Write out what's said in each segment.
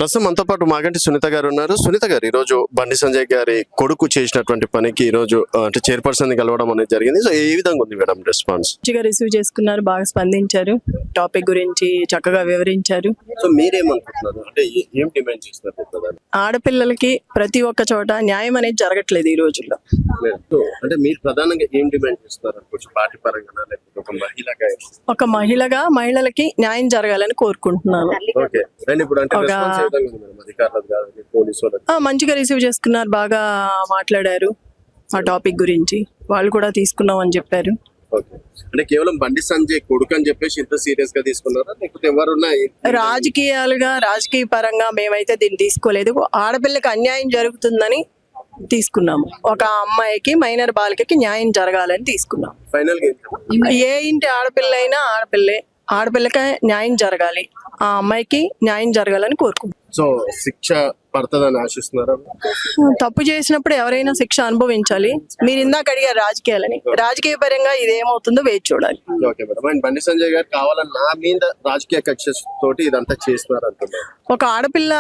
ప్రస్తుతం మనతో పాటు మాగంటి సునీత గారు ఉన్నారు. సునీత గారు, ఈ రోజు బండి సంజయ్ గారి కొడుకు చేసినటువంటి పనికి ఈ రోజు అంటే చైర్పర్సన్ ని కలవడం అనేది జరిగింది. సో ఏ విధంగా ఉంది మేడం రెస్పాన్స్? మంచిగా రిసీవ్ చేసుకున్నారు, బాగా స్పందించారు, టాపిక్ గురించి చక్కగా వివరించారు. సో మీరేమనుకుంటున్నారు, అంటే ఏం డిమాండ్ చేస్తున్నారు? ఆడపిల్లలకి ప్రతి ఒక్క చోట న్యాయం అనేది జరగట్లేదు ఈ రోజుల్లో. అంటే మీరు ప్రధానంగా ఏం డిమాండ్ చేస్తున్నారు? కొంచెం పార్టీ పరంగా లేకపోతే ఒక మహిళగా మహిళలకి న్యాయం జరగాలని కోరుకుంటున్నాను. ఓకే. అండ్ ఇప్పుడు అంటే రెస్పాన్స్ ఏ విధంగా ఉంది మేడం? అధికారులకు కానీ పోలీసు వాళ్ళకి? మంచిగా రిసీవ్ చేసుకున్నారు, బాగా మాట్లాడారు ఆ టాపిక్ గురించి. వాళ్ళు కూడా తీసుకున్నాం అని చెప్పారు. ఓకే. అంటే కేవలం బండి సంజయ్ కొడుకు అని చెప్పేసి ఇంత సీరియస్ గా తీసుకున్నారా, లేకపోతే ఎవరున్నా? రాజకీయ పరంగా మేమైతే దీన్ని తీసుకోలేదు. ఆడపిల్లకి అన్యాయం జరుగుతుందని తీసుకున్నాము. ఒక అమ్మాయికి, మైనర్ బాలికకి న్యాయం జరగాలని తీసుకున్నాం. ఫైనల్ గా ఏ ఇంటి ఆడపిల్ల అయినా ఆడపిల్లకి న్యాయం జరగాలి, ఆ అమ్మాయికి న్యాయం జరగాలని కోరుకుంటున్నాం. సో శిక్ష పడుతుందని ఆశిస్తున్నారా? తప్పు చేసినప్పుడు ఎవరైనా శిక్ష అనుభవించాలి. మీరు ఇందాక అడిగారు రాజకీయాలని, రాజకీయ పరంగా ఇదేమవుతుందో వేచి చూడాలి. Okay madam. And Bandi Sanjay గారు కావాలని నా మీద రాజకీయ కక్ష తోటి ఇదంతా చేస్తున్నారు అంటున్నారు. ఒక ఆడపిల్ల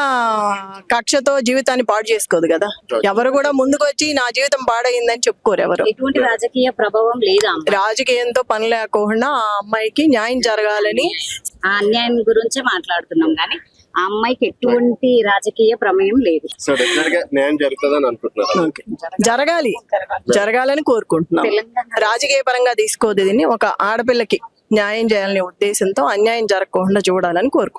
కక్షతో జీవితాన్ని పాడు చేసుకోదు కదా. ఎవరు కూడా ముందుకు వచ్చి నా జీవితం పాడైందని చెప్పుకోరు ఎవరు. ఎటువంటి రాజకీయ ప్రభావం లేదా, రాజకీయంతో పని లేకుండా ఆ అమ్మాయికి న్యాయం జరగాలని ఆ అన్యాయం గురించి మాట్లాడుతున్నాం కానీ ఆ అమ్మాయికి ఎటువంటి రాజకీయ ప్రమేయం లేదు. సో డెఫినెట్ గా న్యాయం జరుగుతుందని అనుకుంటున్నారు. జరగాలని కోరుకుంటున్నాం. రాజకీయ పరంగా తీసుకోదు దీన్ని. ఒక ఆడపిల్లకి న్యాయం చేయాలనే ఉద్దేశంతో అన్యాయం జరగకుండా చూడాలని కోరుకుంటున్నాం.